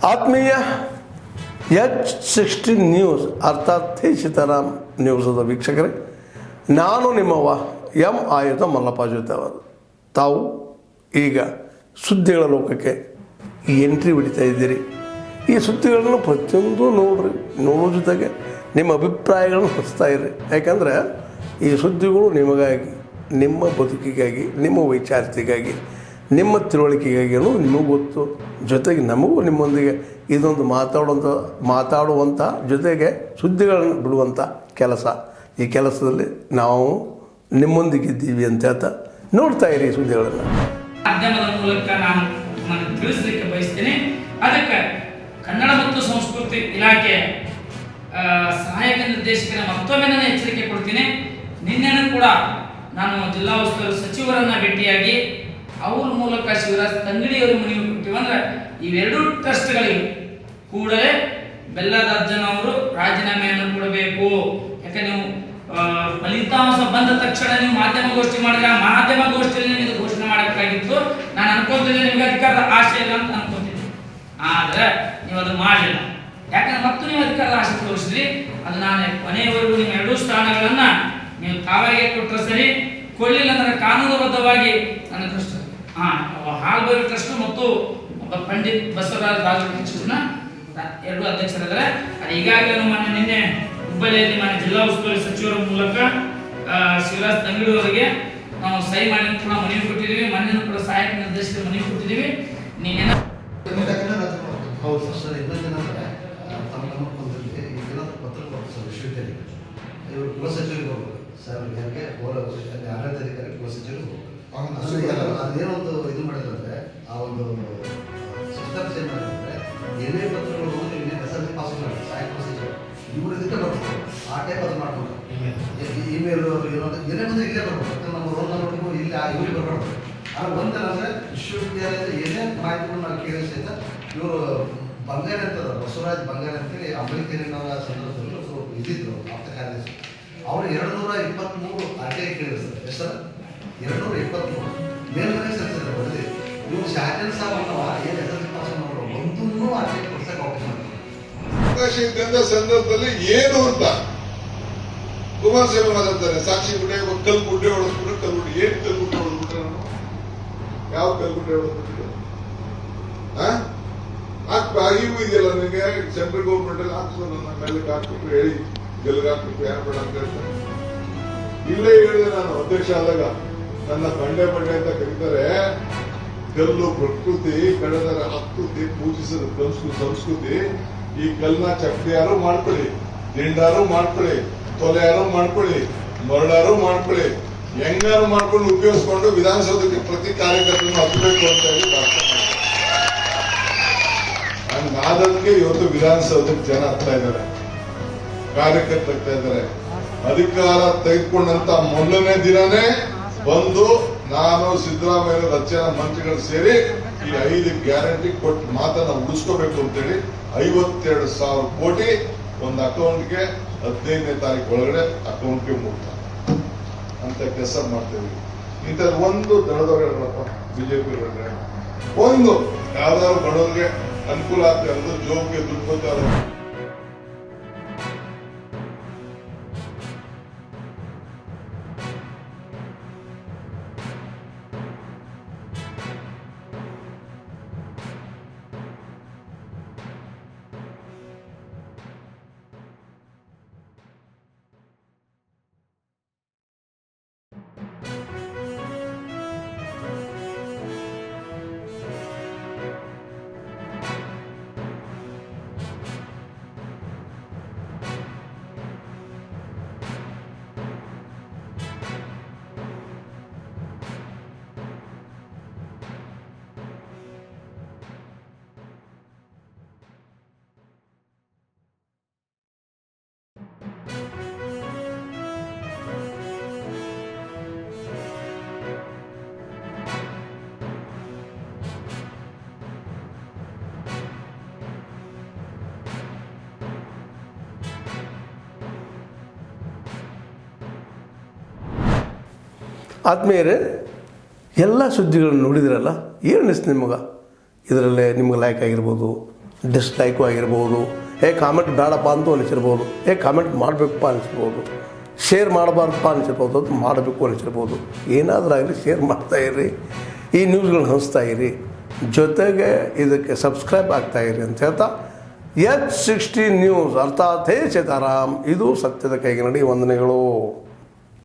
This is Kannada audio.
ಆತ್ಮೀಯ H16 ನ್ಯೂಸ್ ಅರ್ಥಾತ್ ಸೀತಾರಾಮ್ ನ್ಯೂಸದ ವೀಕ್ಷಕರೇ, ನಾನು ನಿಮ್ಮವ ಎಂ ಆಯುಧ ಮಲ್ಲಪ್ಪ ಜೊತೆ ಅವರು. ತಾವು ಈಗ ಸುದ್ದಿಗಳ ಲೋಕಕ್ಕೆ ಎಂಟ್ರಿ ಹೊಡಿತಾ ಇದ್ದೀರಿ. ಈ ಸುದ್ದಿಗಳನ್ನು ಪ್ರತಿಯೊಂದು ನೋಡೋ ಜೊತೆಗೆ ನಿಮ್ಮ ಅಭಿಪ್ರಾಯಗಳನ್ನು ಹಚ್ತಾ ಇರ್ರಿ. ಯಾಕಂದರೆ ಈ ಸುದ್ದಿಗಳು ನಿಮಗಾಗಿ, ನಿಮ್ಮ ಬದುಕಿಗಾಗಿ, ನಿಮ್ಮ ವೈಚಾರಿಕೆಗಾಗಿ, ನಿಮ್ಮ ತಿಳುವಳಿಕೆಗಾಗಿ ಅನ್ನೋದು ನಿಮಗೂ ಗೊತ್ತು. ಜೊತೆಗೆ ನಮಗೂ ನಿಮ್ಮೊಂದಿಗೆ ಇದೊಂದು ಮಾತಾಡುವಂಥ ಜೊತೆಗೆ ಸುದ್ದಿಗಳನ್ನು ಬಿಡುವಂಥ ಕೆಲಸ. ಈ ಕೆಲಸದಲ್ಲಿ ನಾವು ನಿಮ್ಮೊಂದಿಗಿದ್ದೀವಿ ಅಂತ ಹೇಳ್ತಾ ನೋಡ್ತಾ ಇರಿ ಸುದ್ದಿಗಳನ್ನು. ಮಾಧ್ಯಮದ ಮೂಲಕ ನಾನು ತಿಳಿಸಲಿಕ್ಕೆ ಬಯಸ್ತೇನೆ. ಅದಕ್ಕೆ ಕನ್ನಡ ಮತ್ತು ಸಂಸ್ಕೃತಿ ಇಲಾಖೆ ಸಹಾಯಕ ನಿರ್ದೇಶಕರ ಮತ್ತೊಮ್ಮೆ ನಾನು ಎಚ್ಚರಿಕೆ ಕೊಡ್ತೀನಿ. ನಿನ್ನೆನೂ ಕೂಡ ನಾನು ಜಿಲ್ಲಾ ಉಸ್ತುವಾರಿ ಸಚಿವರನ್ನ ಭೇಟಿಯಾಗಿ ಅವ್ರ ಮೂಲಕ ಶಿವರಾಜ್ ತಂಗಡಿಯವರು ಮನವಿ ಕೊಡ್ತೀವಿ. ಅಂದ್ರೆ ಇವೆರಡೂ ಟ್ರಸ್ಟ್ಗಳಿಗೆ ಕೂಡಲೇ ಬೆಲ್ಲದರ್ಜನ್ ಅವರು ರಾಜೀನಾಮೆಯನ್ನು ಕೊಡಬೇಕು. ಯಾಕೆ ನೀವು ಫಲಿತಾಂಶ ಬಂದ ತಕ್ಷಣ ನೀವು ಮಾಧ್ಯಮಗೋಷ್ಠಿ ಮಾಡಿದ್ರೆ ಆ ಮಾಧ್ಯಮಗೋಷ್ಠಿಯಲ್ಲಿ ನೀವು ಘೋಷಣೆ ಮಾಡಬೇಕಾಗಿತ್ತು. ನಾನು ಅನ್ಕೊಂತಿದ್ದೆ ನಿಮ್ಗೆ ಅಧಿಕಾರದ ಆಶೆ ಇಲ್ಲ ಅಂತ ಅನ್ಕೊಂತಿದ್ದೆ. ಆದ್ರೆ ನೀವು ಅದು ಮಾಡಲಿಲ್ಲ. ಯಾಕಂದ್ರೆ ಮತ್ತು ನೀವು ಅಧಿಕಾರದ ಆಸೆ ತೋರಿಸಿದ್ರಿ. ಅದು ನಾನು ಕೊನೆಯವರೆಗೂ ನಿಮ್ಮ ಎರಡೂ ಸ್ಥಾನಗಳನ್ನ ನೀವು ತಾವಾಗೆ ಕೊಟ್ಟರೆ ಸರಿ, ಕೊಡಲಿಲ್ಲ ಅಂದ್ರೆ ಕಾನೂನುಬದ್ಧವಾಗಿ ನನ್ನ ಟ್ರಸ್ಟ್ ಹಾಲ್ಬರಿ ಟ್ರಸ್ಟ್ ಮತ್ತು ಪಂಡಿತ್ ಬಸವರಾಜ ರಾಜವರ್ಧನ್ ಟ್ರಸ್ಟ್ನ ಎರಡು ಅಧ್ಯಕ್ಷರಿದ್ದಾರೆ. ಅದು ಈಗಾಗಲೇ ನಮ್ಮ ನಿನ್ನೆ ಹುಬ್ಬಳ್ಳಿಯಲ್ಲಿ ಮಾನ್ಯ ಜಿಲ್ಲಾ ಉಸ್ತುವಾರಿ ಸಚಿವರ ಮೂಲಕ ಶಿವರಾಜ್ ತಂಗಡಿ ಅವರಿಗೆ ನಾವು ಸಹಿ ಮಾಡಿ ಕೂಡ ಮನವಿ ಕೊಟ್ಟಿದ್ದೀವಿ. ಮೊನ್ನೆ ಕೂಡ ಸಹಾಯಕ ನಿರ್ದೇಶಕರು ಮನವಿ ಕೊಟ್ಟಿದ್ದೀವಿ. ನೀನೇನ ಇವರು ಕುಲಸಚಿವರಿಗೆ ಹೋಗ್ಬೇಕು ಸರ್, ಯಾಕೆ ಆಡಳಿತಾಧಿಕಾರಿ ಕುಲಸಚಿವರಿಗೆ ಅದೇನೊಂದು ಇದು ಮಾಡಿದ್ರೆ ಆ ಒಂದು ಸಿಸ್ಟಮ್ ಚೇಂಜ್ ಮಾಡಿದ್ರೆ ಏನೇ ಪತ್ರಗಳು ಹೋಗಿ ಹೆಸರು ಪಾಸ್ ಮಾಡಿ ಸಹಾಯಕ ಕುಲಸಚಿವರು ಇವರು ಇದಕ್ಕೆ ಬರ್ಬೋದು. ಆ ಟೈಪ್ ಅದು ಮಾಡ್ಬೋದು. ಇಮೇಲ್ ಏನೇ ಬಂದರೆ ಇಲ್ಲೇ ಬರ್ಬೋದು. ನಮ್ಮ ರೋಲ್ ನಂಬರ್ಗೂ ಇಲ್ಲಿ ಇವ್ರಿಗೆ ಬರ್ಬಾರ್ದು. ಆದ್ರೆ ಒಂದೇನಂದ್ರೆ ವಿಶ್ವವಿದ್ಯಾಲಯದ ಏನೇ ಮಾಹಿತಿಗಳು ನಾವು ಕೇಳಿ ಸಹಿತ ಇವರು ಬಂಗಾರ ಅಂತದ ಬಸವರಾಜ್ ಬಂಗಾರ ಅಂತೇಳಿ ಅಂಬೇಡ್ಕರಿನವರ ಸಂದರ್ಭದಲ್ಲಿ ಇದ್ದಿದ್ರು ಆಪ್ತ ಕಾರ್ಯದರ್ಶಿ. ಅವರು 223 RTI ಕೇಳಿದ್ರು ಸರ್. ಎಷ್ಟು ಸರ್? 223 ಮೇಲ್ಮನೆ ಸಲ್ಲಿಸಿದ್ರು ವರದಿ. ಇವರು ಶಾಖೆಲ್ ಸಾಬ್ ಅನ್ನವ ಏನು ಹೆಸರು ಪಾಸ್ ಮಾಡೋರು ಒಂದೂ RTI ಕೊಡ್ಸಕ್ಕೆ ಅವಕಾಶ ಅವಕಾಶ ಇದ್ದಂಥ ಸಂದರ್ಭದಲ್ಲಿ ಏನು ಅಂತ ಕುಮಾರಸ್ವಾಮಿ ಮಾತಾಡ್ತಾರೆ. ಸಾಕ್ಷಿ ಗುಡ್ಡೆ ಕಲ್ಗುಡ್ಡೆ ಹೊಡೆದ್ಬಿಟ್ರೆ ಕಲ್ಗುಡ್ಡೆ ಏನು ಕಲ್ಗುಡ್ಡೆ ಹೊಡೆದ್ಬಿಟ್ರೆ ನಾನು ಯಾವ ಕಲ್ಗುಡ್ಡೆ ಹೊಡೆದ್ಬಿಟ್ಟು ಇವು ಇದೆಯಲ್ಲ ನನಗೆ ಸೆಂಟ್ರಲ್ ಗೌರ್ಮೆಂಟ್ ಅಲ್ಲಿ ಹಾಕ್ಸೋ ನನ್ನ ಮೇಲಕ್ಕೆ ಹಾಕ್ಬಿಟ್ಟು ಹೇಳಿ ಗೆಲ್ಗೆ ಹಾಕ್ಬಿಟ್ಟು ಯಾರು ಬೇಡ ಅಂತ ಹೇಳ್ತಾರೆ. ಇಲ್ಲೇ ಹೇಳಿದೆ ನಾನು ಅಧ್ಯಕ್ಷ ಆದಾಗ ನನ್ನ ಬಂಡೆ ಅಂತ ಕರೀತಾರೆ. ಕಲ್ಲು ಪ್ರಕೃತಿ ಕಳೆದ 10 ಪೂಜಿಸಿದ ಸಂಸ್ಕೃತಿ. ಈ ಕಲ್ಲನ್ನ ಚಕ್ರಿಯಾರು ಮಾಡ್ಕೊಳ್ಳಿ, ದಿಂಡಾರು ಮಾಡ್ಕೊಳ್ಳಿ, ತೊಲೆಯಾರು ಮಾಡ್ಕೊಳ್ಳಿ, ಮರಳಾರು ಮಾಡ್ಕೊಳ್ಳಿ, ಹೆಂಗಾರು ಮಾಡ್ಕೊಂಡು ಉಪಯೋಗಿಸ್ಕೊಂಡು ವಿಧಾನಸೌಧಕ್ಕೆ ಪ್ರತಿ ಕಾರ್ಯಕರ್ತರನ್ನು ಹತ್ತಬೇಕು ಅಂತ ಹೇಳಿ ಭಾಷಣ ಮಾಡಿದ್ದಾರೆ. ಹಂಗಾದಕ್ಕೆ ಇವತ್ತು ವಿಧಾನಸೌಧಕ್ಕೆ ಜನ ಹತ್ತಾ ಇದ್ದಾರೆ, ಕಾರ್ಯಕರ್ತರು ಆಗ್ತಾ ಇದ್ದಾರೆ. ಅಧಿಕಾರ ತೆಗೆದುಕೊಂಡಂತ ಮೊದಲನೇ ದಿನನೇ ಬಂದು ನಾನು ಸಿದ್ದರಾಮಯ್ಯ ರಚನಾ ಮಂತ್ರಿಗಳು ಸೇರಿ ಈ 5 ಗ್ಯಾರಂಟಿ ಕೊಟ್ಟು ಮಾತನ್ನ ಉಳಿಸ್ಕೋಬೇಕು ಅಂತೇಳಿ 52,000 ಕೋಟಿ ಒಂದು ಅಕೌಂಟ್ಗೆ 15ನೇ ತಾರೀಕು ಒಳಗಡೆ ಅಕೌಂಟ್ಗೆ ಮುಟ್ತಾರೆ ಅಂತ ಕೆಲಸ ಮಾಡ್ತೇವೆ. ಇಂಥದ್ದು ಒಂದು ದಳದವ್ರಪ್ಪ ಬಿಜೆಪಿ ಒಂದು ಯಾವ್ದಾದ್ರು ಬಡವರಿಗೆ ಅನುಕೂಲ ಆಗ್ತದೆ ಅಂದ್ರೆ ಜೋಬ್ಗೆ ದುಡ್ಡು ಬರ್ತಾರೆ. ಆತ್ಮೀಯರೇ, ಎಲ್ಲ ಸುದ್ದಿಗಳನ್ನು ನೋಡಿದ್ರಲ್ಲ, ಏನು ಅನಿಸ್ತು ನಿಮಗೆ? ಇದರಲ್ಲೇ ನಿಮ್ಗೆ ಲೈಕ್ ಆಗಿರ್ಬೋದು, ಡಿಸ್ಲೈಕು ಆಗಿರ್ಬೋದು, ಕಾಮೆಂಟ್ ಬೇಡಪ್ಪ ಅಂತೂ ಅನಿಸಿರ್ಬೋದು, ಕಾಮೆಂಟ್ ಮಾಡಬೇಕಪ್ಪ ಅನಿಸಿರ್ಬೋದು, ಶೇರ್ ಮಾಡಬಾರ್ದಪ್ಪ ಅನಿಸಿರ್ಬೋದು, ಅದು ಮಾಡಬೇಕು ಅನಿಸಿರ್ಬೋದು. ಏನಾದರೂ ಆಗಲಿ ಶೇರ್ ಮಾಡ್ತಾಯಿರಿ, ಈ ನ್ಯೂಸ್ಗಳನ್ನ ಹಂಚ್ತಾಯಿರಿ, ಜೊತೆಗೆ ಇದಕ್ಕೆ ಸಬ್ಸ್ಕ್ರೈಬ್ ಆಗ್ತಾಯಿರಿ ಅಂತ ಹೇಳ್ತಾ H16 ನ್ಯೂಸ್ ಅರ್ಥಾತ್ ಹೇ ಸೀತಾರಾಮ್, ಇದು ಸತ್ಯದ ಕೈಗೆ ನಡಿ. ವಂದನೆಗಳು.